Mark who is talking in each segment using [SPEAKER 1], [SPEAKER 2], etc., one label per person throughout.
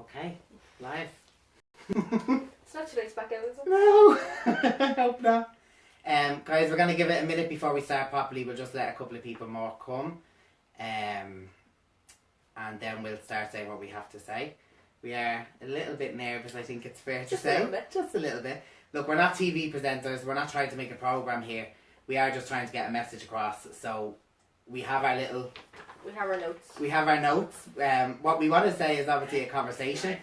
[SPEAKER 1] Okay, live.
[SPEAKER 2] It's not too late to back out, is it?
[SPEAKER 1] No, I hope not. Guys, we're going to give it a minute before we start properly. We'll just let a couple of people more come. And then we'll start saying what we have to say. We are a little bit nervous, I think it's fair to say.
[SPEAKER 2] A little bit.
[SPEAKER 1] Just a little bit. Look, we're not TV presenters. We're not trying to make a programme here. We are just trying to get a message across. So we have our little...
[SPEAKER 2] We have our notes.
[SPEAKER 1] We have our notes. What we want to say is obviously a conversation,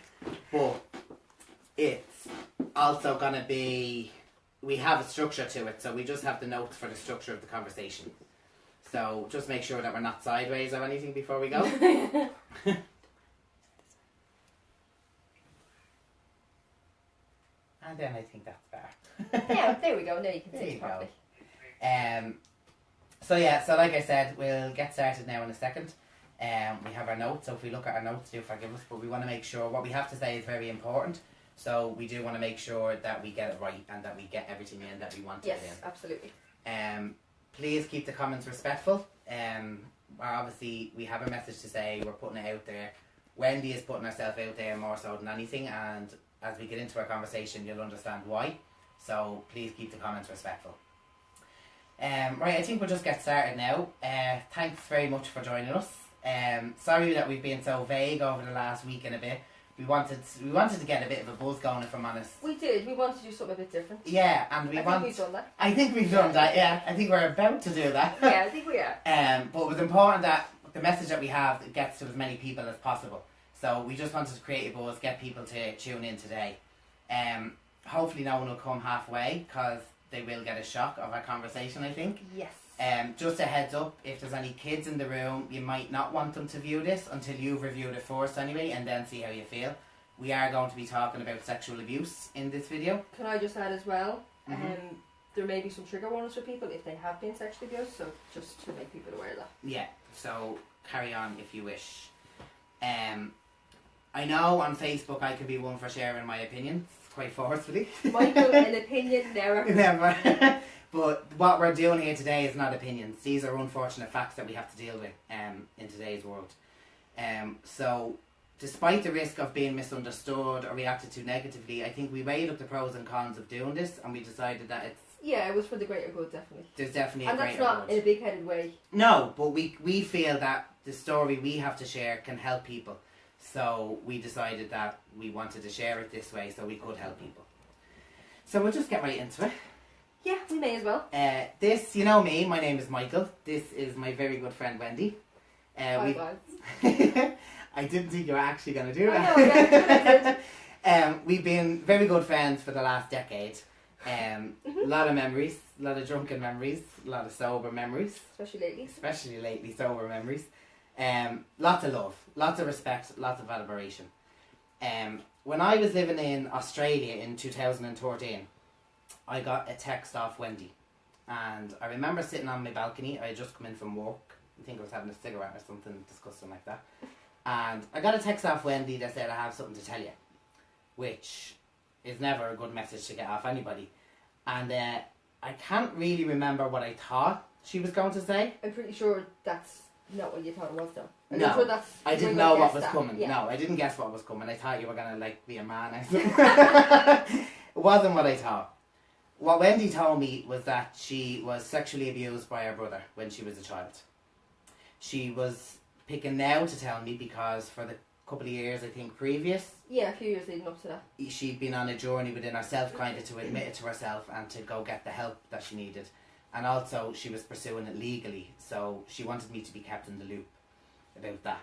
[SPEAKER 1] but it's also going to be... We have a structure to it, so we just have the notes for the structure of the conversation. So just make sure that we're not sideways or anything before we go. And then I think that's better.
[SPEAKER 2] Yeah, there we go. Now you can
[SPEAKER 1] There
[SPEAKER 2] see
[SPEAKER 1] you
[SPEAKER 2] it properly.
[SPEAKER 1] So like I said, we'll get started now in a second. We have our notes, so if we look at our notes, do forgive us, but we want to make sure what we have to say is very important. So we do want to make sure that we get it right and that we get everything in that we want to
[SPEAKER 2] Yes,
[SPEAKER 1] get in.
[SPEAKER 2] absolutely.
[SPEAKER 1] Please keep the comments respectful. Obviously, we have a message to say, we're putting it out there. Wendy is putting herself out there more so than anything, and as we get into our conversation, you'll understand why. So please keep the comments respectful. Right, I think we'll just get started now. Thanks very much for joining us. Sorry that we've been so vague over the last week and a bit. We wanted to get a bit of a buzz going, if I'm honest.
[SPEAKER 2] We did. We wanted to do something a bit different.
[SPEAKER 1] Yeah, and
[SPEAKER 2] I think we've done that.
[SPEAKER 1] I think we've done that, yeah. I think we're about to do that.
[SPEAKER 2] Yeah, I think we are.
[SPEAKER 1] But it was important that the message that we have gets to as many people as possible. So we just wanted to create a buzz, get people to tune in today. Hopefully no one will come halfway, because they will get a shock of our conversation, I think.
[SPEAKER 2] Yes.
[SPEAKER 1] Just a heads up, if there's any kids in the room, you might not want them to view this until you've reviewed it first anyway, and then see how you feel. We are going to be talking about sexual abuse in this video.
[SPEAKER 2] Can I just add as well, there may be some trigger warnings for people if they have been sexually abused, so just to make people aware of that.
[SPEAKER 1] Yeah, so carry on if you wish. I know on Facebook I could be one for sharing my opinions quite forcefully.
[SPEAKER 2] Michael, an opinion, never.
[SPEAKER 1] Never. But what we're doing here today is not opinions. These are unfortunate facts that we have to deal with in today's world. So, despite the risk of being misunderstood or reacted to negatively, I think we weighed up the pros and cons of doing this, and we decided that it's...
[SPEAKER 2] Yeah, it was for the greater good, definitely.
[SPEAKER 1] There's definitely
[SPEAKER 2] and
[SPEAKER 1] a greater
[SPEAKER 2] that's not
[SPEAKER 1] good.
[SPEAKER 2] in a big-headed way.
[SPEAKER 1] No, but we feel that the story we have to share can help people. So, we decided that we wanted to share it this way so we could help people. So, we'll just get right into it.
[SPEAKER 2] Yeah, we may as well.
[SPEAKER 1] This, you know me, my name is Michael. This is my very good friend Wendy.
[SPEAKER 2] Hi, guys.
[SPEAKER 1] I didn't think you were actually going to do that.
[SPEAKER 2] I know, yeah,
[SPEAKER 1] we've been very good friends for the last decade. A lot of memories, a lot of drunken memories, a lot of sober memories. Especially lately, sober memories. Lots of love, lots of respect, lots of admiration. When I was living in Australia in 2013, I got a text off Wendy, and I remember sitting on my balcony. I had just come in from work. I think I was having a cigarette or something disgusting like that, and I got a text off Wendy that said, "I have something to tell you," which is never a good message to get off anybody. And I can't really remember what I thought she was going to say.
[SPEAKER 2] I'm pretty sure that's not what you thought it was, though.
[SPEAKER 1] No,
[SPEAKER 2] sure that's
[SPEAKER 1] I didn't know what was coming.
[SPEAKER 2] Yeah.
[SPEAKER 1] No, I didn't guess what was coming. I thought you were gonna be a man or something. It wasn't what I thought. What Wendy told me was that she was sexually abused by her brother when she was a child. She was picking now to tell me because for the couple of years, I think, previous...
[SPEAKER 2] Yeah, a few years leading up to that.
[SPEAKER 1] She'd been on a journey within herself, kind of, to admit it to herself and to go get the help that she needed. And also, she was pursuing it legally, so she wanted me to be kept in the loop about that.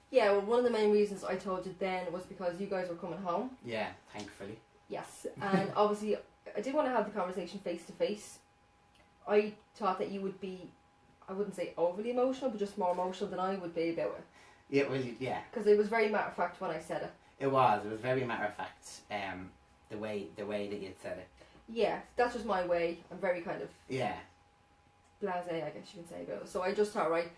[SPEAKER 2] Yeah, well, one of the main reasons I told you then was because you guys were coming home.
[SPEAKER 1] Yeah, thankfully.
[SPEAKER 2] Yes, and obviously... I did want to have the conversation face to face. I thought that you would be, I wouldn't say overly emotional, but just more emotional than I would be about it.
[SPEAKER 1] Yeah, well, yeah.
[SPEAKER 2] Because it was very matter of fact when I said it.
[SPEAKER 1] It was very matter of fact. The way that you'd said it.
[SPEAKER 2] Yeah, that's just my way. I'm very kind of
[SPEAKER 1] blasé,
[SPEAKER 2] I guess you can say about it. So I just thought, right,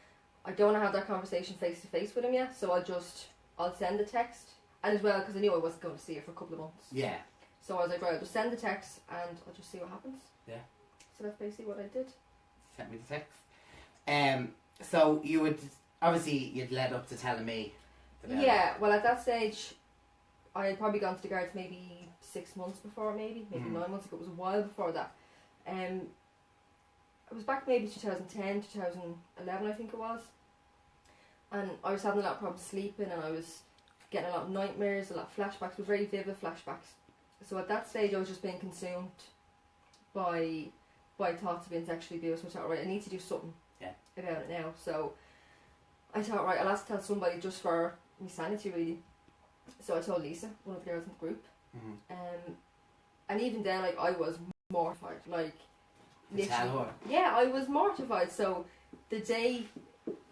[SPEAKER 2] I don't want to have that conversation face to face with him yet, so I'll send a text, and as well because I knew I wasn't going to see her for a couple of months.
[SPEAKER 1] Yeah.
[SPEAKER 2] So I was like, right, I'll just send the text and I'll just see what happens.
[SPEAKER 1] Yeah.
[SPEAKER 2] So that's basically what I did.
[SPEAKER 1] Sent me the text. So you would, obviously you'd led up to telling me.
[SPEAKER 2] Yeah, well at that stage, I had probably gone to the guards maybe 6 months before, maybe 9 months ago. It was a while before that. It was back maybe 2010, 2011 I think it was. And I was having a lot of problems sleeping, and I was getting a lot of nightmares, a lot of flashbacks, but very vivid flashbacks. So at that stage I was just being consumed by thoughts of being sexually abused. So I thought, right, I need to do something about it now. So I thought, right, I'll have to tell somebody just for my sanity, really. So I told Lisa, one of the girls in the group. And even then, like, I was mortified. Like, literally. Yeah, I was mortified. So the day,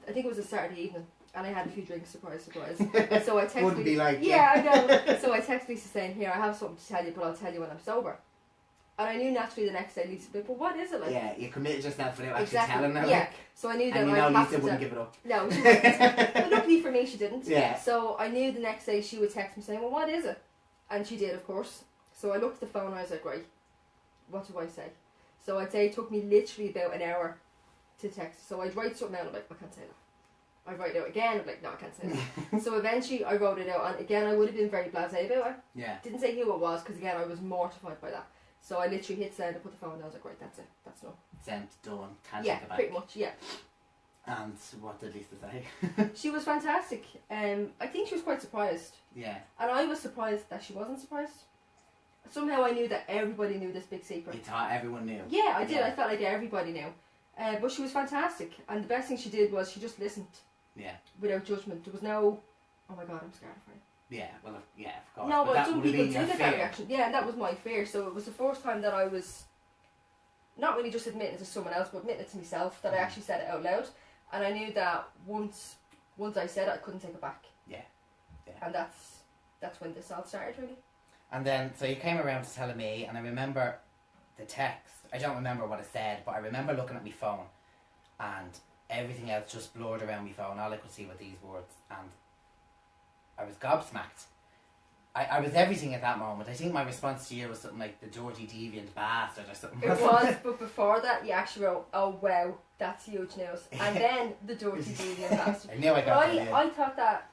[SPEAKER 2] I think it was a Saturday evening, and I had a few drinks, surprise, surprise. So I texted
[SPEAKER 1] Wouldn't be like,
[SPEAKER 2] I know. So I texted Lisa saying, here, I have something to tell you, but I'll tell you when I'm sober. And I knew naturally the next day Lisa would be, but what is it like?
[SPEAKER 1] Yeah, you committed yourself without actually telling her.
[SPEAKER 2] Yeah,
[SPEAKER 1] like,
[SPEAKER 2] so I knew that
[SPEAKER 1] and you
[SPEAKER 2] I
[SPEAKER 1] know
[SPEAKER 2] have
[SPEAKER 1] Lisa
[SPEAKER 2] to
[SPEAKER 1] wouldn't give it up.
[SPEAKER 2] No, she wouldn't. But luckily for me, she didn't.
[SPEAKER 1] Yeah.
[SPEAKER 2] So I knew the next day she would text me saying, well, what is it? And she did, of course. So I looked at the phone and I was like, right, what do I say? So I'd say it took me literally about an hour to text. So I'd write something out and I'm like, I can't say that. I'd write it out again, I'm like, no, I can't say that. So eventually I wrote it out, and again I would have been very blasé about it.
[SPEAKER 1] Yeah.
[SPEAKER 2] Didn't say who it was, because again I was mortified by that. So I literally hit send and put the phone down. I was like, right, that's it. That's no.
[SPEAKER 1] Sent, done, can't
[SPEAKER 2] Yeah,
[SPEAKER 1] take it back.
[SPEAKER 2] pretty much, yeah.
[SPEAKER 1] And what did Lisa say?
[SPEAKER 2] She was fantastic. I think she was quite surprised.
[SPEAKER 1] Yeah.
[SPEAKER 2] And I was surprised that she wasn't surprised. Somehow I knew that everybody knew this big secret.
[SPEAKER 1] You thought everyone knew?
[SPEAKER 2] Yeah, I did. I felt like everybody knew. But she was fantastic. And the best thing she did was she just listened.
[SPEAKER 1] Yeah.
[SPEAKER 2] Without judgment. There was no, oh my god, I'm scared of her.
[SPEAKER 1] Yeah, well, yeah, of course.
[SPEAKER 2] No, but
[SPEAKER 1] some
[SPEAKER 2] people do get that reaction. Yeah, and that was my fear. So it was the first time that I was not really just admitting it to someone else, but admitting it to myself, that I actually said it out loud. And I knew that once I said it, I couldn't take it back.
[SPEAKER 1] Yeah. Yeah.
[SPEAKER 2] And that's when this all started, really.
[SPEAKER 1] And then, so you came around to telling me, and I remember the text. I don't remember what it said, but I remember looking at my phone, and everything else just blurred around my phone. All I could see were these words, and I was gobsmacked. I was everything at that moment. I think my response to you was something like the dirty deviant bastard or something.
[SPEAKER 2] It was, but before that you actually wrote, oh wow, that's huge news. And then the dirty deviant bastard.
[SPEAKER 1] I knew I got that.
[SPEAKER 2] I thought that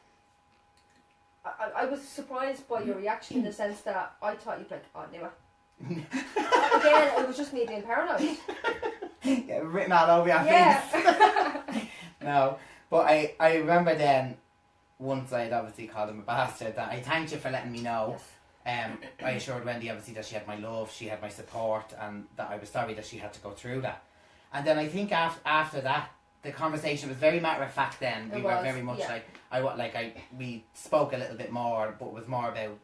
[SPEAKER 2] I was surprised by your reaction in the sense that I thought you'd be like, oh, I knew it. Again, it was just me being paranoid.
[SPEAKER 1] Yeah, written all over your face. No, but I remember then, once I had obviously called him a bastard, that I thanked you for letting me know. Yes. I assured Wendy obviously that she had my love, she had my support, and that I was sorry that she had to go through that. And then I think after that, the conversation was very matter of fact. Then we were very much we spoke a little bit more, but it was more about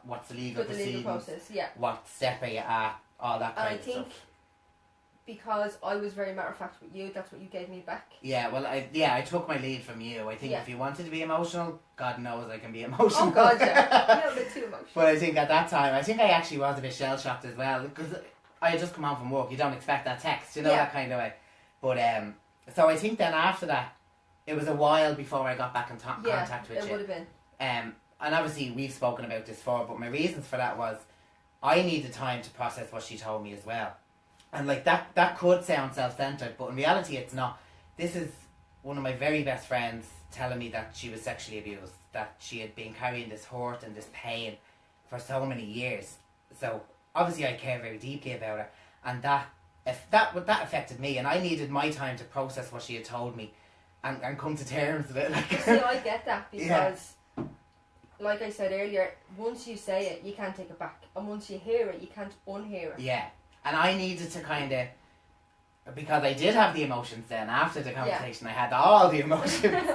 [SPEAKER 1] what's the legal proceedings,
[SPEAKER 2] legal process,
[SPEAKER 1] what step are you at, all that kind of stuff.
[SPEAKER 2] And I think because I was very matter of fact with you, that's what you gave me back.
[SPEAKER 1] Yeah, well, I took my lead from you. I think if you wanted to be emotional, God knows I can be emotional.
[SPEAKER 2] Oh God, yeah, a little bit too emotional.
[SPEAKER 1] But I think at that time, I actually was a bit shell shocked as well, because I had just come home from work. You don't expect that text, you know, that kind of way. But so I think then after that, it was a while before I got back in contact with you.
[SPEAKER 2] Yeah, it would have been.
[SPEAKER 1] And obviously we've spoken about this before, but my reasons for that was I needed time to process what she told me as well. And like that could sound self-centered, but in reality it's not. This is one of my very best friends telling me that she was sexually abused, that she had been carrying this hurt and this pain for so many years. So obviously I care very deeply about her, and that affected me, and I needed my time to process what she had told me and come to terms with it.
[SPEAKER 2] See, I get that, because like I said earlier, once you say it, you can't take it back, and once you hear it, you can't unhear it.
[SPEAKER 1] Yeah. And I needed to kind of, because I did have the emotions then after the conversation, I had all the emotions,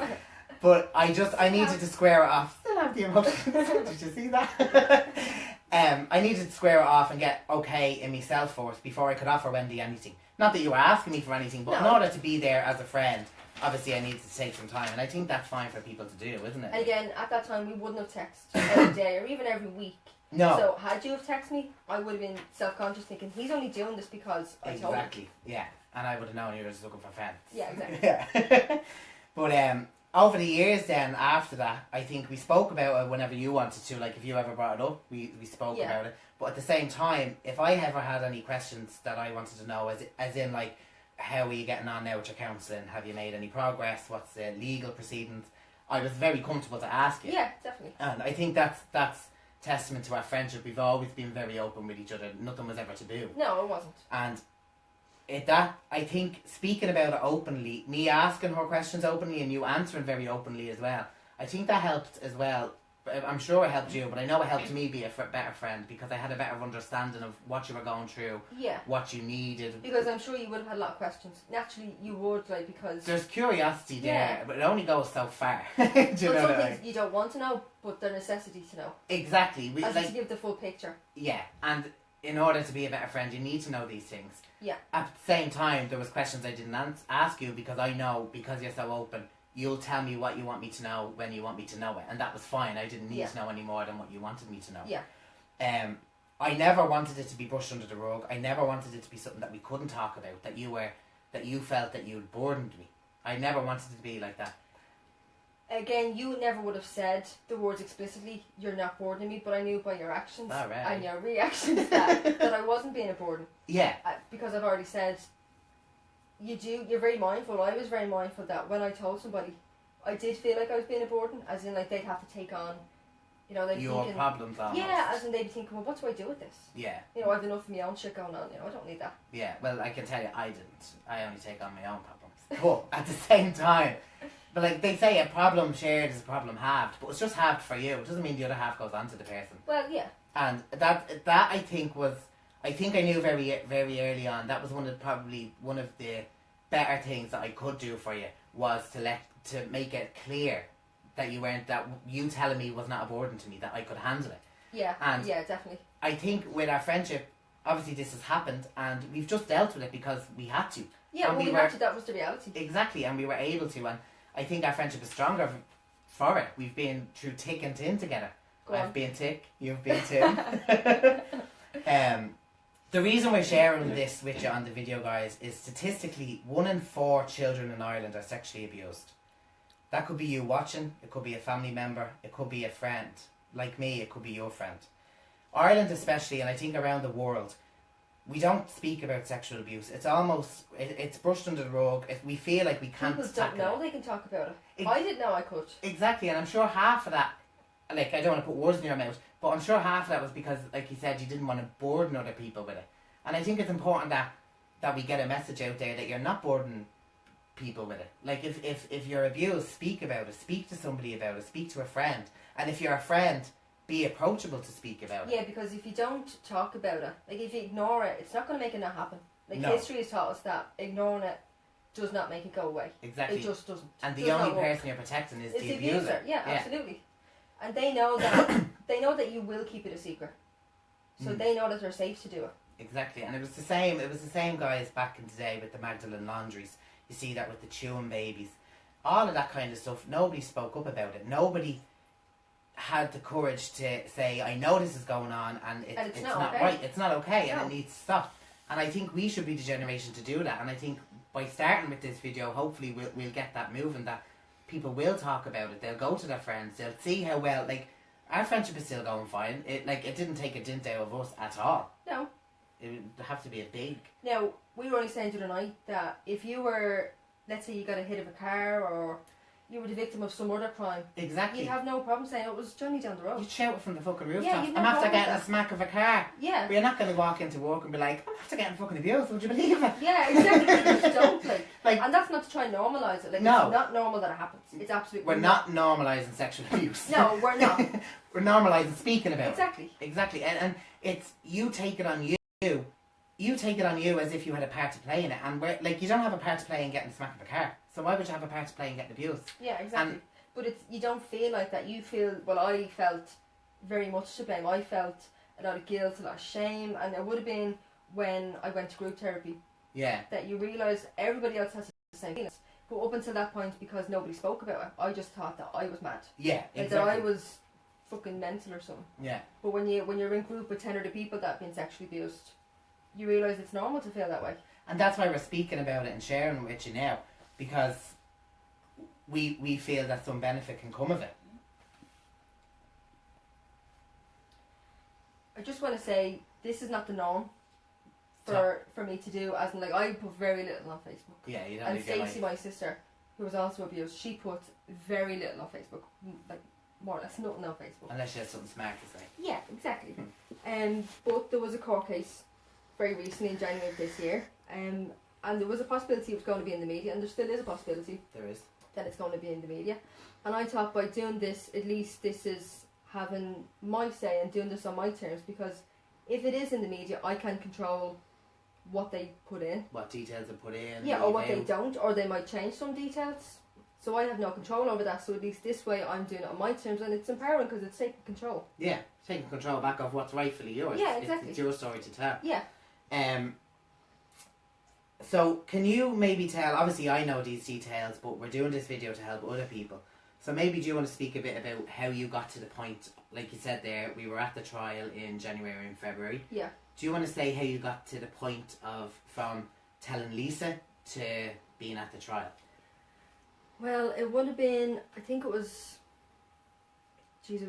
[SPEAKER 1] but I needed to square it off. Still have the emotions. Did you see that? I needed to square it off and get okay in myself first before I could offer Wendy anything. Not that you were asking me for anything, but in order to be there as a friend, obviously I needed to take some time, and I think that's fine for people to do, isn't it?
[SPEAKER 2] And again, at that time we wouldn't have texted every day or even every week.
[SPEAKER 1] No.
[SPEAKER 2] So had you have texted me, I would have been self-conscious thinking, he's only doing this because I told him.
[SPEAKER 1] Exactly, yeah. And I would have known you were just looking for friends.
[SPEAKER 2] Yeah, exactly.
[SPEAKER 1] Yeah. But over the years then, after that, I think we spoke about it whenever you wanted to. Like, if you ever brought it up, we spoke about it. But at the same time, if I ever had any questions that I wanted to know, as in like, how are you getting on now with your counselling? Have you made any progress? What's the legal proceedings? I was very comfortable to ask you.
[SPEAKER 2] Yeah, definitely.
[SPEAKER 1] And I think that's testament to our friendship. We've always been very open with each other. Nothing was ever taboo.
[SPEAKER 2] No, it wasn't.
[SPEAKER 1] And I think speaking about it openly, me asking her questions openly and you answering very openly as well, I think that helped as well. I'm sure it helped you, but I know it helped me be a better friend because I had a better understanding of what you were going through, what you needed.
[SPEAKER 2] Because I'm sure you would have had a lot of questions. Naturally, you would, like, because
[SPEAKER 1] there's curiosity there, but it only goes so far.
[SPEAKER 2] Do you know some things you don't want to know, but they're necessity to know.
[SPEAKER 1] Exactly.
[SPEAKER 2] As like, to give the full picture.
[SPEAKER 1] Yeah, and in order to be a better friend, you need to know these things.
[SPEAKER 2] Yeah.
[SPEAKER 1] At the same time, there was questions I didn't ask you because I know, because you're so open, you'll tell me what you want me to know when you want me to know it, and that was fine. I didn't need to know any more than what you wanted me to know.
[SPEAKER 2] Yeah.
[SPEAKER 1] I never wanted it to be brushed under the rug. I never wanted it to be something that we couldn't talk about, that you felt that you'd burdened me. I never wanted it to be like that.
[SPEAKER 2] Again, you never would have said the words explicitly, "You're not burdening me," but I knew by your actions and your reactions that I wasn't being a burden.
[SPEAKER 1] Yeah.
[SPEAKER 2] Because I've already said, you're very mindful. I was very mindful that when I told somebody, I did feel like I was being a burden, as in like they'd have to take on, you know, they'd
[SPEAKER 1] your
[SPEAKER 2] thinking,
[SPEAKER 1] problems almost.
[SPEAKER 2] Yeah, as in they'd be thinking, well, what do I do with this?
[SPEAKER 1] Yeah.
[SPEAKER 2] You know, I've enough of my own shit going on, you know, I don't need that.
[SPEAKER 1] Yeah, well, I can tell you, I didn't. I only take on my own problems. But at the same time, but like they say, a problem shared is a problem halved, but it's just halved for you. It doesn't mean the other half goes on to the person.
[SPEAKER 2] Well, yeah.
[SPEAKER 1] And that I think I knew very very early on, that was one of the better things that I could do for you, was to make it clear that you telling me was not a burden to me, that I could handle it.
[SPEAKER 2] Yeah.
[SPEAKER 1] And
[SPEAKER 2] yeah, definitely.
[SPEAKER 1] I think with our friendship, obviously this has happened and we've just dealt with it because we had to.
[SPEAKER 2] Yeah,
[SPEAKER 1] and
[SPEAKER 2] we had to, that was the reality.
[SPEAKER 1] Exactly, and we were able to, and I think our friendship is stronger for it. We've been through thick and thin together. I've been thick, you've been thin. The reason we're sharing this with you on the video, guys, is statistically 1 in 4 children in Ireland are sexually abused. That could be you watching, it could be a family member, it could be a friend. Like me, it could be your friend. Ireland especially, and I think around the world, we don't speak about sexual abuse. It's almost, it's brushed under the rug. We feel like we can't.
[SPEAKER 2] People don't know they can talk about it. I didn't know I could.
[SPEAKER 1] Exactly, and I'm sure half of that, like, I don't want to put words in your mouth, but I'm sure half of that was because, like you said, you didn't want to burden other people with it. And I think it's important that we get a message out there that you're not burdening people with it. Like, if you're abused, speak about it. Speak to somebody about it. Speak to a friend. And if you're a friend, be approachable to speak about it.
[SPEAKER 2] Yeah, because if you don't talk about it, like if you ignore it, it's not going to make it not happen. Like, history has taught us that ignoring it does not make it go away.
[SPEAKER 1] Exactly.
[SPEAKER 2] It just doesn't.
[SPEAKER 1] And the only person you're protecting is the abuser.
[SPEAKER 2] Yeah, absolutely. And they know that you will keep it a secret. So they know that they're safe to do it.
[SPEAKER 1] Exactly. And it was the same guys back in the day with the Magdalene laundries. You see that with the chewing babies. All of that kind of stuff. Nobody spoke up about it. Nobody had the courage to say, I know this is going on and it's not okay. Right. It's not okay and it needs to stop. And I think we should be the generation to do that. And I think by starting with this video, hopefully we'll get that moving, that people will talk about it. They'll go to their friends. They'll see how well, like, our friendship is still going fine. It didn't take a dint out of us at all.
[SPEAKER 2] No.
[SPEAKER 1] It would have to be a big...
[SPEAKER 2] Now, we were only saying the other night that if you were, let's say you got a hit of a car or you were the victim of some other crime,
[SPEAKER 1] exactly,
[SPEAKER 2] you'd have no problem saying it was Johnny down the road.
[SPEAKER 1] You'd shout it from the fucking rooftop.
[SPEAKER 2] Yeah,
[SPEAKER 1] I'm after getting a smack of a car.
[SPEAKER 2] Yeah.
[SPEAKER 1] But you're not going to walk into work and be like, I'm after getting fucking abused, would you believe it?
[SPEAKER 2] Yeah, exactly. You just don't, like, and that's not to try and normalise it. Like,
[SPEAKER 1] no.
[SPEAKER 2] It's not normal that it happens. It's absolutely
[SPEAKER 1] We're not normalising sexual abuse.
[SPEAKER 2] No, we're not.
[SPEAKER 1] We're normalising speaking about
[SPEAKER 2] it.
[SPEAKER 1] Exactly. And it's, you take it on you. You take it on you as if you had a part to play in it. And we're, like, you don't have a part to play in getting smacked of a car. So why would you have a part to play in getting abused?
[SPEAKER 2] Yeah, exactly. But you don't feel like that. You feel, well, I felt very much to blame. I felt a lot of guilt, a lot of shame. And it would have been when I went to group therapy.
[SPEAKER 1] Yeah. That
[SPEAKER 2] you realise everybody else has the same feelings. But up until that point, because nobody spoke about it, I just thought that I was mad.
[SPEAKER 1] Yeah, exactly.
[SPEAKER 2] Like that I was fucking mental or something.
[SPEAKER 1] Yeah.
[SPEAKER 2] But when you're in group with 10 other people that have been sexually abused, you realise it's normal to feel that way.
[SPEAKER 1] And that's why we're speaking about it and sharing it with you now, because we feel that some benefit can come of it.
[SPEAKER 2] I just want to say, this is not the norm for me to do, as in, like, I put very little on Facebook.
[SPEAKER 1] Yeah, you don't.
[SPEAKER 2] And Stacey, my sister, who was also abused, she put very little on Facebook, like more or less nothing on Facebook.
[SPEAKER 1] Unless you have something smart to say.
[SPEAKER 2] Yeah, exactly. But there was a court case very recently in January of this year, and there was a possibility it was going to be in the media, and there still is a possibility.
[SPEAKER 1] There is.
[SPEAKER 2] That it's going to be in the media. And I thought by doing this, at least this is having my say and doing this on my terms, because if it is in the media, I can control what they put in.
[SPEAKER 1] What details they put in.
[SPEAKER 2] Yeah, or what they don't, or they might change some details. So I have no control over that, so at least this way I'm doing it on my terms, and it's empowering because it's taking control.
[SPEAKER 1] Yeah, taking control back of what's rightfully yours.
[SPEAKER 2] Yeah, exactly.
[SPEAKER 1] It's your story to tell.
[SPEAKER 2] Yeah.
[SPEAKER 1] So can you maybe tell, obviously I know these details, but we're doing this video to help other people. So maybe do you want to speak a bit about how you got to the point, like you said there, we were at the trial in January and February.
[SPEAKER 2] Yeah.
[SPEAKER 1] Do you want to say how you got to the point of, from telling Lisa to being at the trial?
[SPEAKER 2] Well, it would have been, I think it was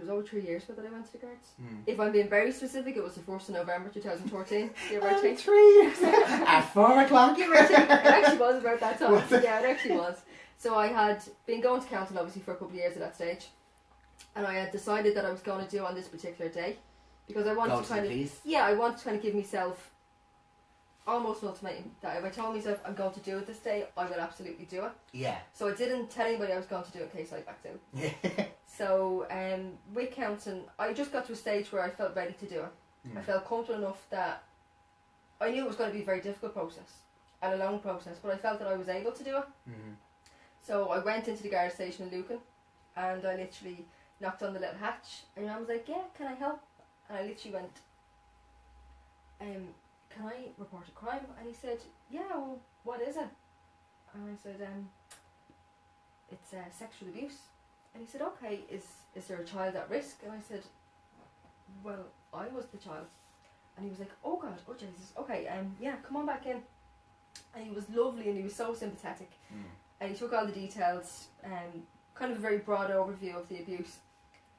[SPEAKER 2] over 3 years ago that I went to the guards. If I'm being very specific, it was the 1st of November 2014. Give or take.
[SPEAKER 1] 3 years at 4 o'clock.
[SPEAKER 2] Give or take. It actually was about that time. Yeah, it actually was. So I had been going to council obviously for a couple of years at that stage, and I had decided that I was going to do on this particular day, because I wanted to kind of I wanted to kind of give myself almost an ultimatum that if I told myself I'm going to do it this day, I will absolutely do it.
[SPEAKER 1] Yeah. So
[SPEAKER 2] I didn't tell anybody I was going to do it in case I backed out.
[SPEAKER 1] Yeah.
[SPEAKER 2] So with counselling, I just got to a stage where I felt ready to do it. I felt comfortable enough that I knew it was going to be a very difficult process and a long process, but I felt that I was able to do it. So I went into the guard station in Lucan, and I literally knocked on the little hatch, and I was like, yeah, can I help? And I literally went, can I report a crime? And he said, yeah, well, what is it? And I said, it's sexual abuse. And he said, okay, is there a child at risk? And I said, well, I was the child. And he was like, oh God, oh Jesus, okay, yeah, come on back in. And he was lovely, and he was so sympathetic. And he took all the details, kind of a very broad overview of the abuse.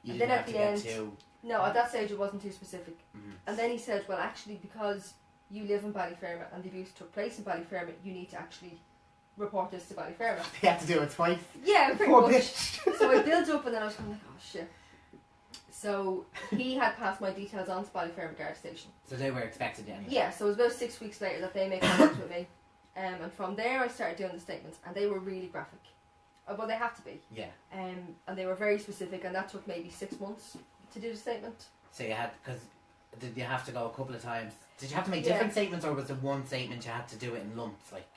[SPEAKER 1] You
[SPEAKER 2] and
[SPEAKER 1] didn't
[SPEAKER 2] then
[SPEAKER 1] have
[SPEAKER 2] at
[SPEAKER 1] to
[SPEAKER 2] the
[SPEAKER 1] get
[SPEAKER 2] end,
[SPEAKER 1] too...
[SPEAKER 2] no, at that stage it wasn't too specific. And then he said, well, actually, because you live in Ballyfermot and the abuse took place in Ballyfermot, you need to actually report this to Ballyfermot.
[SPEAKER 1] You had to do it twice.
[SPEAKER 2] Yeah, pretty much. So I built up, and then I was going like, oh shit. So he had passed my details on to Ballyfermot Guard Station.
[SPEAKER 1] So they were expected anyway.
[SPEAKER 2] Yeah, so it was about 6 weeks later that they made contact with me. And from there I started doing the statements, and they were really graphic. Well, they have to be.
[SPEAKER 1] Yeah.
[SPEAKER 2] And they were very specific, and that took maybe 6 months to do the statement.
[SPEAKER 1] So you had, because did you have to go a couple of times? Did you have to make different statements, or was it one statement you had to do it in lumps? Like.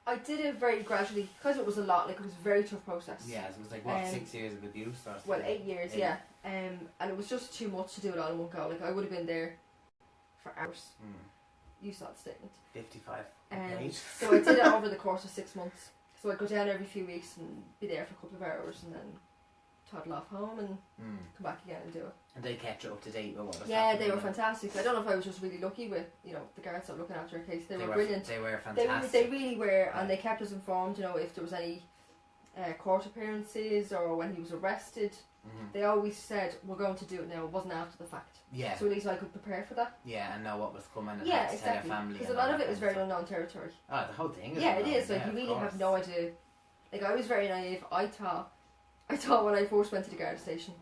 [SPEAKER 2] I did it very gradually, because it was a lot. Like, it was a very tough process.
[SPEAKER 1] Yeah, so it was like what, 6 years of abuse or something?
[SPEAKER 2] Well, 8 years, yeah. And it was just too much to do it all in one go. Like, I would have been there for hours. You saw the statement.
[SPEAKER 1] 55.
[SPEAKER 2] So I did it over the course of 6 months. So I'd go down every few weeks and be there for a couple of hours, and then toddle off home and come back again and do it.
[SPEAKER 1] And they kept you up to date with what was
[SPEAKER 2] happening? Yeah, they were
[SPEAKER 1] then.
[SPEAKER 2] Fantastic. I don't know if I was just really lucky with, the guards that were looking after a case. They were brilliant.
[SPEAKER 1] They were fantastic.
[SPEAKER 2] They really were, and they kept us informed, if there was any court appearances or when he was arrested. They always said, we're going to do it now. It wasn't after the fact.
[SPEAKER 1] Yeah.
[SPEAKER 2] So at least I could prepare for that.
[SPEAKER 1] Yeah, and know what was coming, and
[SPEAKER 2] yeah,
[SPEAKER 1] have to
[SPEAKER 2] exactly.
[SPEAKER 1] tell your family.
[SPEAKER 2] Because a lot of it is very unknown territory.
[SPEAKER 1] Oh, the whole thing is
[SPEAKER 2] it
[SPEAKER 1] unknown.
[SPEAKER 2] is. Like, you really have no idea. Like, I was very naive. I thought when I first went to the guard station,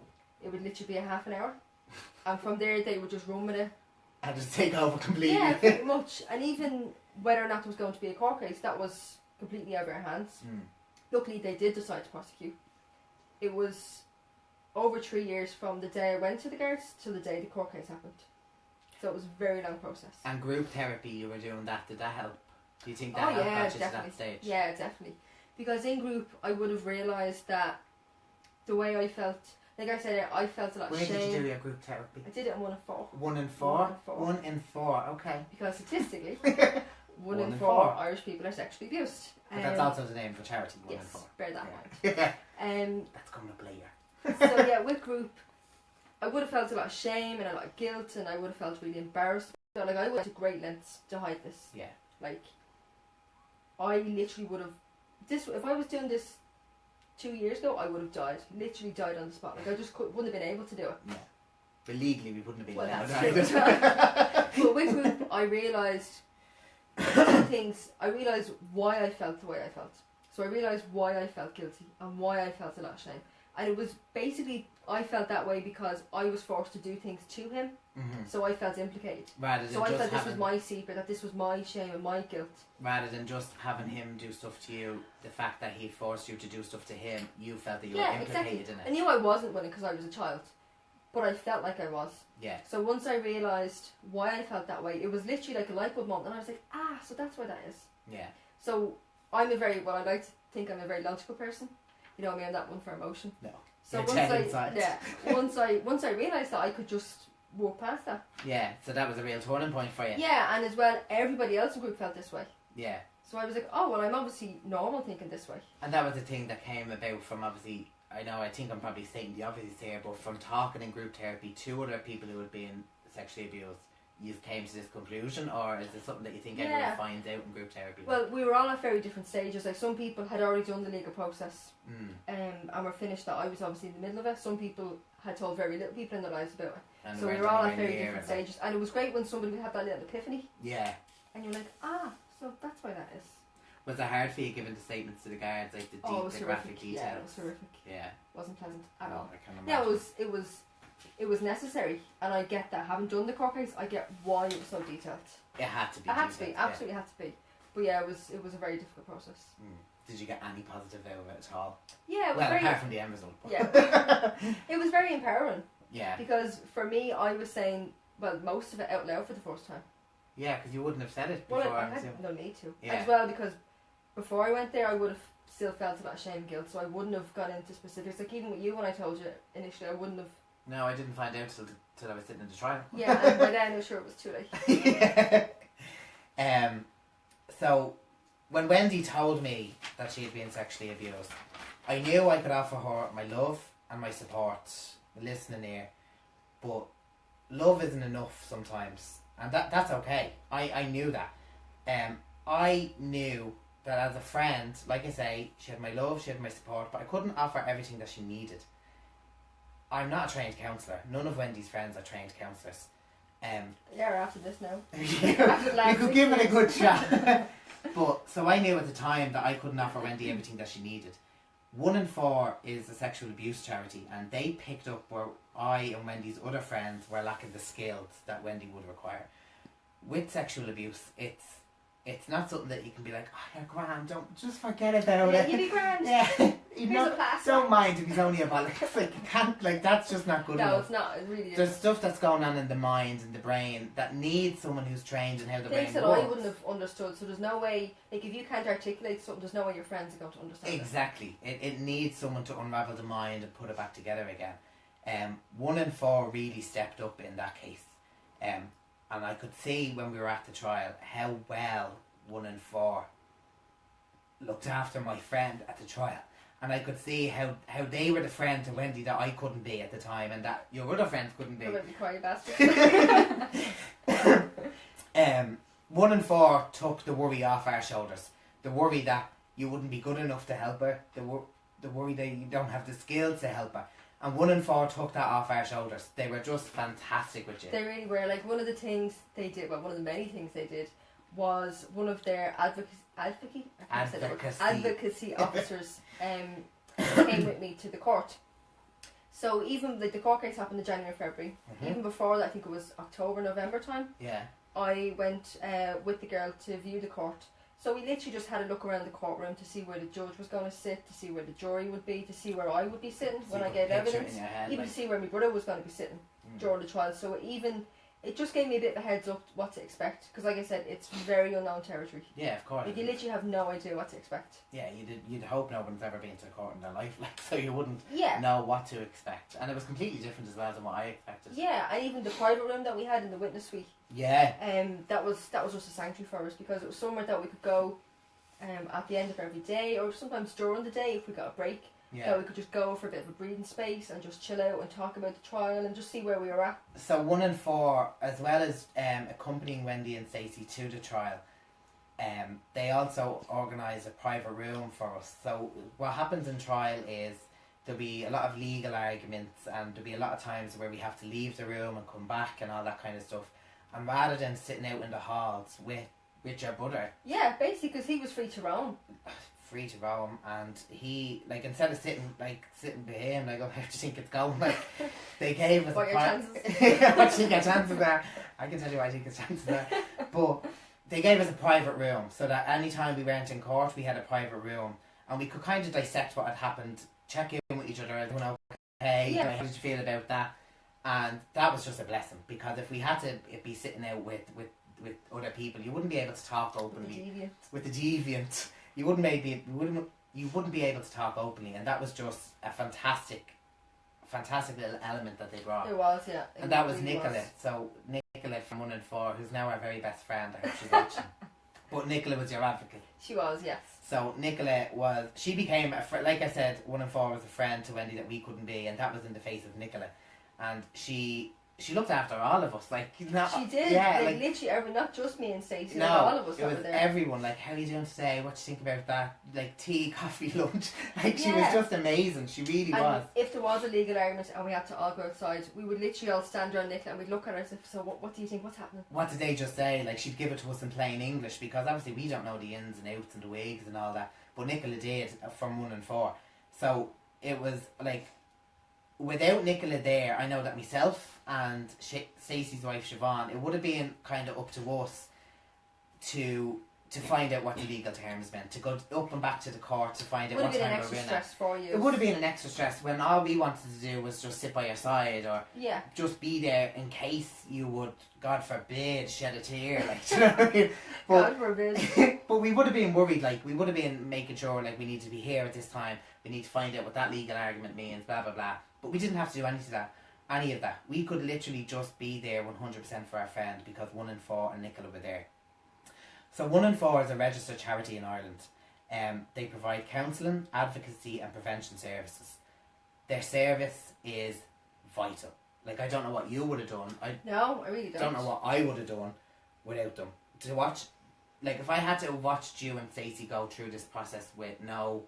[SPEAKER 2] it would literally be a half an hour. And from there, they would just run with it.
[SPEAKER 1] And just take over completely.
[SPEAKER 2] Yeah, pretty much. And even whether or not there was going to be a court case, that was completely out of our hands. Luckily, they did decide to prosecute. It was over 3 years from the day I went to the guards till the day the court case happened. So it was a very long process. And
[SPEAKER 1] group therapy, you were doing that, did that help? Do you think that helped got you to that stage?
[SPEAKER 2] Yeah, definitely. Because in group, I would have realised that the way I felt, like I said, I felt a lot of shame.
[SPEAKER 1] Where did you do your group therapy?
[SPEAKER 2] I did it in 1 and 4.
[SPEAKER 1] 1 and 4? 1 and 4, okay.
[SPEAKER 2] Because statistically, 1 in 4 Irish people are sexually abused.
[SPEAKER 1] But that's also the name for charity, 1
[SPEAKER 2] yes,
[SPEAKER 1] in 4.
[SPEAKER 2] Bear that in mind.
[SPEAKER 1] That's coming up later.
[SPEAKER 2] So yeah, with group, I would have felt a lot of shame and a lot of guilt, and I would have felt really embarrassed. So like, I went to great lengths to hide this.
[SPEAKER 1] Yeah.
[SPEAKER 2] Like, I literally would have, if I was doing this 2 years ago, I would have died. Literally died on the spot. Like, I just wouldn't have been able to do it.
[SPEAKER 1] Yeah. But legally, we wouldn't have been allowed
[SPEAKER 2] either. But with group, I realised two things. I realised why I felt the way I felt. So I realised why I felt guilty and why I felt a lot of shame. And it was basically, I felt that way because I was forced to do things to him, so I felt implicated.
[SPEAKER 1] Rather than
[SPEAKER 2] so I felt this was my secret, that this was my shame and my guilt.
[SPEAKER 1] Rather than just having him do stuff to you, the fact that he forced you to do stuff to him, you felt that you were implicated in it.
[SPEAKER 2] I knew I wasn't winning because I was a child, but I felt like I was.
[SPEAKER 1] Yeah.
[SPEAKER 2] So once I realised why I felt that way, it was literally like a light bulb moment, and I was like, so that's why that is.
[SPEAKER 1] Yeah.
[SPEAKER 2] So I like to think I'm a very logical person. You know what I mean? I'm not one for emotion.
[SPEAKER 1] No.
[SPEAKER 2] So once I realised that, I could just walk past that.
[SPEAKER 1] Yeah, so that was a real turning point for you.
[SPEAKER 2] Yeah, and as well, everybody else in the group felt this way.
[SPEAKER 1] Yeah.
[SPEAKER 2] So I was like, oh, well, I'm obviously normal thinking this way.
[SPEAKER 1] And that was the thing that came about from, obviously, I think I'm probably stating the obvious here, but from talking in group therapy to other people who had been sexually abused, you came to this conclusion, or is it something that you think everyone finds out in group therapy?
[SPEAKER 2] Well, we were all at very different stages. Like, some people had already done the legal process and were finished that. I was obviously in the middle of it. Some people had told very little people in their lives about it. And so we were all at very different stages. And it was great when somebody would have that little epiphany.
[SPEAKER 1] Yeah.
[SPEAKER 2] And you're like, so that's why that is.
[SPEAKER 1] Was it hard for you giving the statements to the guards, like the graphic details?
[SPEAKER 2] Yeah, it was horrific.
[SPEAKER 1] Yeah.
[SPEAKER 2] Wasn't pleasant at all.
[SPEAKER 1] I can imagine.
[SPEAKER 2] It was necessary, and I get that. Having done the court case, I get why it was so detailed.
[SPEAKER 1] It had to be.
[SPEAKER 2] It had to be, absolutely had to be. But yeah, it was a very difficult process.
[SPEAKER 1] Did you get any positive out of it at all?
[SPEAKER 2] Yeah, it was
[SPEAKER 1] apart from the end result.
[SPEAKER 2] Yeah, it was very empowering.
[SPEAKER 1] Yeah.
[SPEAKER 2] Because for me, I was saying, most of it out loud for the first time.
[SPEAKER 1] Yeah, because you wouldn't have said it before.
[SPEAKER 2] Well, I had no need to.
[SPEAKER 1] Yeah.
[SPEAKER 2] As well, because before I went there, I would have still felt a lot of shame and guilt, so I wouldn't have gone into specifics. Like, even with you, when I told you initially, I wouldn't have.
[SPEAKER 1] No, I didn't find out till I was sitting in the trial.
[SPEAKER 2] Yeah, and by then I was sure it was too late.
[SPEAKER 1] Yeah. So, when Wendy told me that she had been sexually abused, I knew I could offer her my love and my support, listening ear, but love isn't enough sometimes, and that's okay. I knew that. I knew that as a friend, like I say, she had my love, she had my support, but I couldn't offer everything that she needed. I'm not a trained counsellor. None of Wendy's friends are trained counsellors.
[SPEAKER 2] Yeah, after this now.
[SPEAKER 1] You could give it a good shot. But so I knew at the time that I couldn't offer Wendy everything that she needed. 1 in 4 is a sexual abuse charity, and they picked up where I and Wendy's other friends were lacking the skills that Wendy would require. With sexual abuse, it's not something that you can be like, oh, you're grand, don't just forget about it.
[SPEAKER 2] You'll be grand.
[SPEAKER 1] Yeah,
[SPEAKER 2] Here's a plaster.
[SPEAKER 1] Don't mind if he's only a ball. It's like, you can't, like, that's just not good enough.
[SPEAKER 2] No, it's not. It really is.
[SPEAKER 1] There's stuff that's going on in the mind and the brain that needs someone who's trained in how the brain works.
[SPEAKER 2] Things that I wouldn't have understood. So there's no way, like, if you can't articulate something, there's no way your friends are going to understand
[SPEAKER 1] Exactly. It needs someone to unravel the mind and put it back together again. 1 in 4 really stepped up in that case. And I could see when we were at the trial how well 1 in 4 looked after my friend at the trial. And I could see how they were the friend to Wendy that I couldn't be at the time, and that your other friends couldn't be.
[SPEAKER 2] Don't let me cry, you bastard.
[SPEAKER 1] 1 in 4 took the worry off our shoulders. The worry that you wouldn't be good enough to help her. The worry that you don't have the skills to help her. And 1 in 4 took that off our shoulders. They were just fantastic with you.
[SPEAKER 2] They really were. Like, one of the things they did, well, one of the many things they did, was one of their advocacy officers came with me to the court. So even like the court case happened in January, February. Even before that, I think it was October, November time.
[SPEAKER 1] Yeah.
[SPEAKER 2] I went with the girl to view the court. So we literally just had a look around the courtroom to see where the judge was going to sit, to see where the jury would be, to see where I would be sitting when I gave evidence, even to see where my brother was going to be sitting during the trial. So it just gave me a bit of a heads up what to expect, because like I said, it's very unknown territory.
[SPEAKER 1] Yeah, of course.
[SPEAKER 2] Like, you literally have no idea what to expect.
[SPEAKER 1] Yeah, you'd hope no one's ever been to court in their life, like, so you wouldn't know what to expect. And it was completely different as well than what I expected.
[SPEAKER 2] Yeah, and even the private room that we had in the witness suite.
[SPEAKER 1] Yeah.
[SPEAKER 2] That was just a sanctuary for us, because it was somewhere that we could go at the end of every day, or sometimes during the day if we got a break. Yeah. That we could just go for a bit of a breathing space and just chill out and talk about the trial and just see where we were at.
[SPEAKER 1] So 1 in 4, as well as accompanying Wendy and Stacey to the trial, they also organise a private room for us. So what happens in trial is there'll be a lot of legal arguments, and there'll be a lot of times where we have to leave the room and come back and all that kind of stuff. And rather than sitting out in the halls with your brother...
[SPEAKER 2] Yeah, basically, because he was free to roam.
[SPEAKER 1] free to roam, and he, like, instead of sitting by him, like, oh, how do you think it's going? Like, they gave us
[SPEAKER 2] what your chances?
[SPEAKER 1] what do you think your chances are? I can tell you what I think his chances are. But they gave us a private room, so that any time we weren't in court, we had a private room, and we could kind of dissect what had happened, check in with each other, everyone okay,
[SPEAKER 2] Yeah.
[SPEAKER 1] how did you feel about that? And that was just a blessing, because if we had to be sitting out with other people, you wouldn't be able to talk openly. With the deviant. You wouldn't be able to talk openly, and that was just a fantastic little element that they brought.
[SPEAKER 2] It was, yeah.
[SPEAKER 1] And that was Nicola. Was. So Nicola from 1 and 4, who's now our very best friend. I hope she's watching. But Nicola was your advocate.
[SPEAKER 2] She was, yes.
[SPEAKER 1] So Nicola she became like I said, 1 and 4 was a friend to Wendy that we couldn't be, and that was in the face of Nicola. And she looked after all of us, like, you know,
[SPEAKER 2] she did.
[SPEAKER 1] Yeah,
[SPEAKER 2] like literally not just me and Stacey.
[SPEAKER 1] No,
[SPEAKER 2] all of us.
[SPEAKER 1] It was
[SPEAKER 2] there.
[SPEAKER 1] everyone. Like, how are you doing today? What do you think about that? Like, tea, coffee, lunch. Like, she was just amazing. She really was.
[SPEAKER 2] If there was a legal argument and we had to all go outside, we would literally all stand around Nicola and we'd look at her and say, so what do you think? What's happening?
[SPEAKER 1] What did they just say? Like, she'd give it to us in plain English, because obviously we don't know the ins and outs and the wigs and all that. But Nicola did from 1 and 4. So it was like, without Nicola there, I know that myself and Stacey's wife Siobhan, it would have been kind of up to us to find out what the legal terms meant, to go up and back to the court to find out what time we're in. It would have been an extra stress when all we wanted to do was just sit by your side, or just be there in case you would, God forbid, shed a tear. Like, you know what I mean? But,
[SPEAKER 2] God forbid.
[SPEAKER 1] But we would have been worried. Like, we would have been making sure, like, we need to be here at this time. We need to find out what that legal argument means. Blah blah blah. But we didn't have to do any of that. We could literally just be there 100% for our friend, because 1 and 4 and Nicola were there. So 1 and 4 is a registered charity in Ireland. They provide counselling, advocacy and prevention services. Their service is vital. Like, I don't know what you would have done. I
[SPEAKER 2] really
[SPEAKER 1] don't know what I would have done without them. To watch, like, if I had to have watched you and Stacey go through this process with no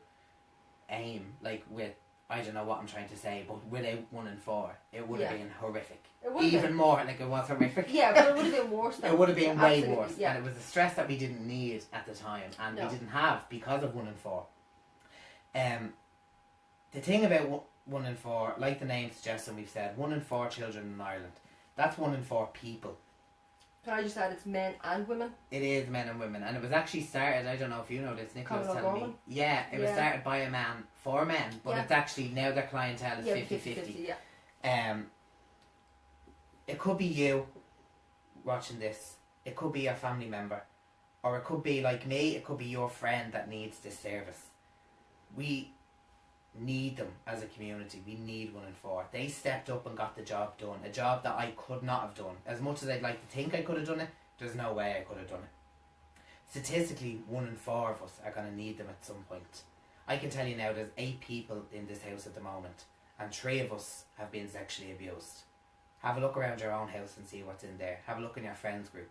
[SPEAKER 1] aim, like, with, I don't know what I'm trying to say, but without 1 and 4, it would have been horrific. Even more, like, it was horrific.
[SPEAKER 2] Yeah, but it would have been worse.
[SPEAKER 1] It would have been way worse. Yeah. And it was a stress that we didn't need at the time, and we didn't have because of 1 and 4. The thing about 1 and 4, like the name suggests, and we've said, 1 and 4 children in Ireland. That's 1 and 4 people.
[SPEAKER 2] Can I just add, it's men and women?
[SPEAKER 1] It is men and women, and it was actually started, I don't know if you know this, Nicola was telling me. Yeah, it was started by a man for men, but it's actually, now their clientele is 50-50. It could be you watching this, it could be your family member, or it could be like me, it could be your friend that needs this service. We need them as a community. We need 1 and 4. They stepped up and got the job done, a job that I could not have done. As much as I'd like to think I could have done it, there's no way I could have done it. Statistically, 1 and 4 of us are going to need them at some point. I can tell you now, there's 8 people in this house at the moment, and 3 of us have been sexually abused. Have a look around your own house and see what's in there. Have a look in your friends group.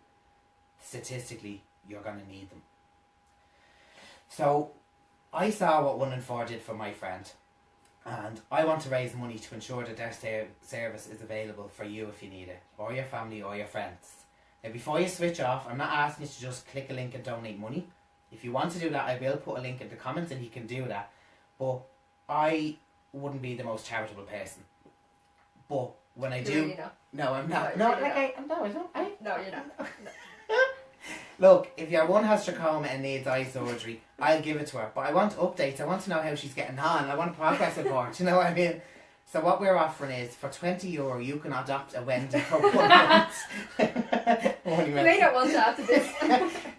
[SPEAKER 1] Statistically, you're going to need them. So, I saw what 1 and 4 did for my friend, and I want to raise money to ensure that their service is available for you if you need it, or your family or your friends. Now, before you switch off, I'm not asking you to just click a link and donate money. If you want to do that, I will put a link in the comments and you can do that. But I wouldn't be the most charitable person. But when I do...
[SPEAKER 2] Really not.
[SPEAKER 1] No, I'm not.
[SPEAKER 2] No,
[SPEAKER 1] like I don't.
[SPEAKER 2] No, you're not. No.
[SPEAKER 1] Look, if your one has trachoma and needs eye surgery, I'll give it to her. But I want updates. I want to know how she's getting on. I want a progress report. Do you know what I mean? So what we're offering is, for €20, you can adopt a Wendy for 1 month.
[SPEAKER 2] You may not want to after this.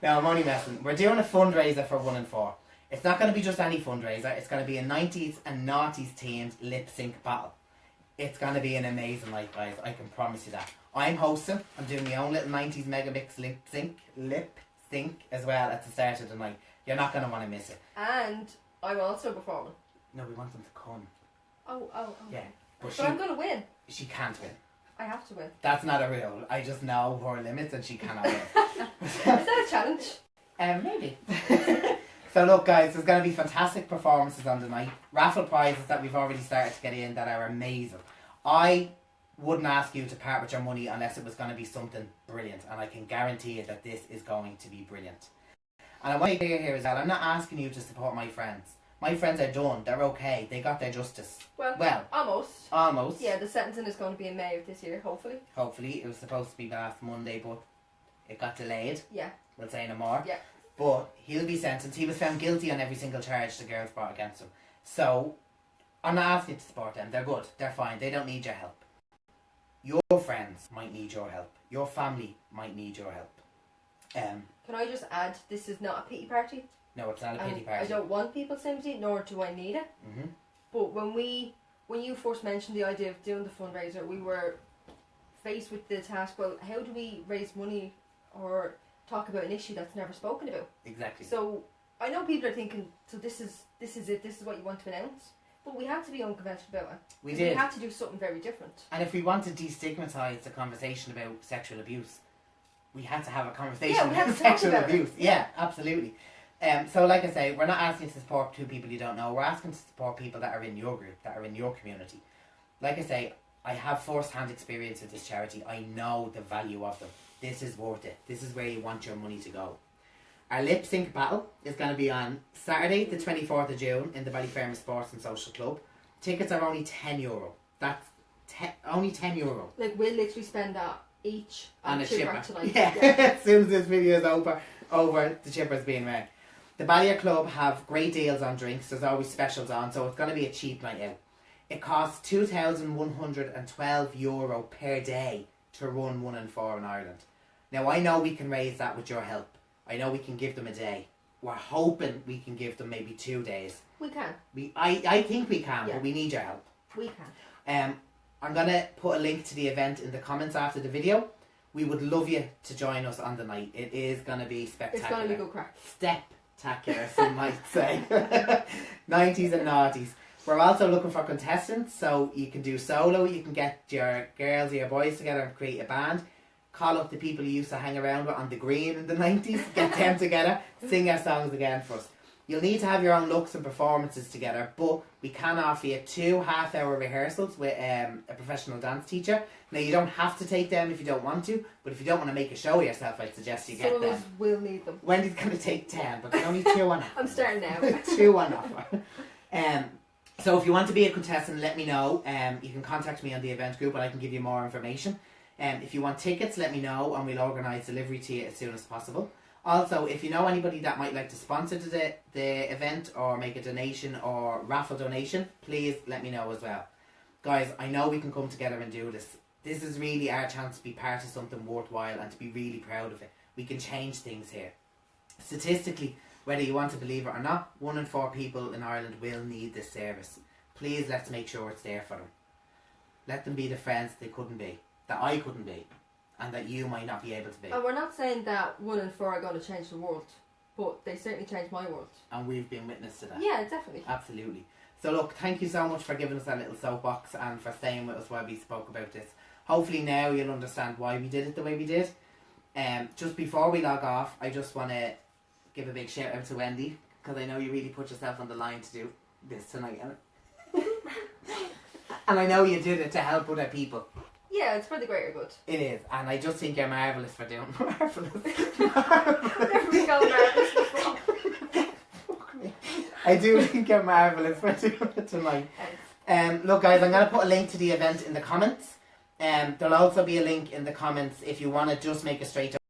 [SPEAKER 1] No, I'm only messing. We're doing a fundraiser for 1 and 4. It's not going to be just any fundraiser. It's going to be a 90s and noughties themed lip sync battle. It's going to be an amazing night, guys. I can promise you that. I'm hosting. I'm doing my own little 90s megabits lip sync as well at the start of the night. You're not going to want to miss it.
[SPEAKER 2] And I'm also performing.
[SPEAKER 1] No, we want them to come.
[SPEAKER 2] Oh.
[SPEAKER 1] Yeah.
[SPEAKER 2] But I'm going to win.
[SPEAKER 1] She can't win.
[SPEAKER 2] I have to win.
[SPEAKER 1] That's not a rule. I just know her limits and she cannot win.
[SPEAKER 2] Is that a challenge?
[SPEAKER 1] Maybe. So look, guys, there's going to be fantastic performances on the night. Raffle prizes that we've already started to get in that are amazing. I wouldn't ask you to part with your money unless it was going to be something brilliant, and I can guarantee you that this is going to be brilliant. And I want to be clear here as well, I'm not asking you to support my friends. My friends are done, they're okay, they got their justice.
[SPEAKER 2] Well, almost.
[SPEAKER 1] Almost.
[SPEAKER 2] Yeah, the sentencing is going to be in May of this year, hopefully.
[SPEAKER 1] Hopefully, it was supposed to be last Monday, but it got delayed.
[SPEAKER 2] Yeah.
[SPEAKER 1] We'll say no more.
[SPEAKER 2] Yeah.
[SPEAKER 1] But he'll be sentenced. He was found guilty on every single charge the girls brought against him. So, I'm not asking you to support them. They're good. They're fine. They don't need your help. Your friends might need your help. Your family might need your help.
[SPEAKER 2] Can I just add, this is not a pity party.
[SPEAKER 1] No, it's not a pity party.
[SPEAKER 2] I don't want people's sympathy, nor do I need it.
[SPEAKER 1] Mm-hmm.
[SPEAKER 2] But when you first mentioned the idea of doing the fundraiser, we were faced with the task, well, how do we raise money or talk about an issue that's never spoken about?
[SPEAKER 1] Exactly.
[SPEAKER 2] So I know people are thinking, so this is it, this is what you want to announce. But we had to be unconventional about it.
[SPEAKER 1] We did.
[SPEAKER 2] We had to do something very different.
[SPEAKER 1] And if we want to destigmatise the conversation about sexual abuse, we had to have a conversation about sexual abuse. Yeah, absolutely. So like I say, we're not asking to support two people you don't know. We're asking to support people that are in your group, that are in your community. Like I say, I have first-hand experience with this charity. I know the value of them. This is worth it. This is where you want your money to go. Our lip sync battle is going to be on Saturday the 24th of June in the Ballyfermot Sports and Social Club. Tickets are only €10. That's only €10.
[SPEAKER 2] Like, we'll literally spend that each on a chipper tonight.
[SPEAKER 1] Yeah, as soon as this video is over, the chipper's being read. The Ballier Club have great deals on drinks. There's always specials on, so it's going to be a cheap night out. It costs €2,112 per day to run 1 in 4 in Ireland. Now, I know we can raise that with your help. I know we can give them a day. We're hoping we can give them maybe 2 days.
[SPEAKER 2] We can.
[SPEAKER 1] I think we can, but we need your help.
[SPEAKER 2] We can.
[SPEAKER 1] I'm going to put a link to the event in the comments after the video. We would love you to join us on the night. It is going to be spectacular.
[SPEAKER 2] It's going to be good crack.
[SPEAKER 1] Spectacular, some might say. 90s and noughties. We're also looking for contestants, so you can do solo. You can get your girls or your boys together and create a band. Call up the people you used to hang around with on the green in the 90s. Get them together. Sing our songs again for us. You'll need to have your own looks and performances together, but we can offer you 2 half-hour rehearsals with a professional dance teacher. Now, you don't have to take them if you don't want to, but if you don't want to make a show of yourself, I'd suggest you get them.
[SPEAKER 2] Some of us will need them.
[SPEAKER 1] Wendy's going to take 10, but there's only 2 on offer.
[SPEAKER 2] I'm starting now.
[SPEAKER 1] 2 on offer. So if you want to be a contestant, let me know. You can contact me on the event group and I can give you more information. If you want tickets, let me know and we'll organise delivery to you as soon as possible. Also, if you know anybody that might like to sponsor the event or make a donation or raffle donation, please let me know as well. Guys, I know we can come together and do this. This is really our chance to be part of something worthwhile and to be really proud of it. We can change things here. Statistically, whether you want to believe it or not, 1 in 4 people in Ireland will need this service. Please let's make sure it's there for them. Let them be the friends they couldn't be, that I couldn't be, and that you might not be able to be.
[SPEAKER 2] And we're not saying that 1 in 4 are going to change the world, but they certainly changed my world.
[SPEAKER 1] And we've been witness to that.
[SPEAKER 2] Yeah, definitely.
[SPEAKER 1] Absolutely. So look, thank you so much for giving us that little soapbox and for staying with us while we spoke about this. Hopefully now you'll understand why we did it the way we did. Just before we log off, I just want to give a big shout out to Wendy, because I know you really put yourself on the line to do this tonight. And I know you did it to help other people.
[SPEAKER 2] Yeah, it's for the greater good.
[SPEAKER 1] It is, and I just think you're marvellous for doing marvellous.
[SPEAKER 2] Never been called marvellous before.
[SPEAKER 1] Fuck me. I do think you're marvellous for doing it tonight. Look guys, I'm going to put a link to the event in the comments. There'll also be a link in the comments if you want to just make a straight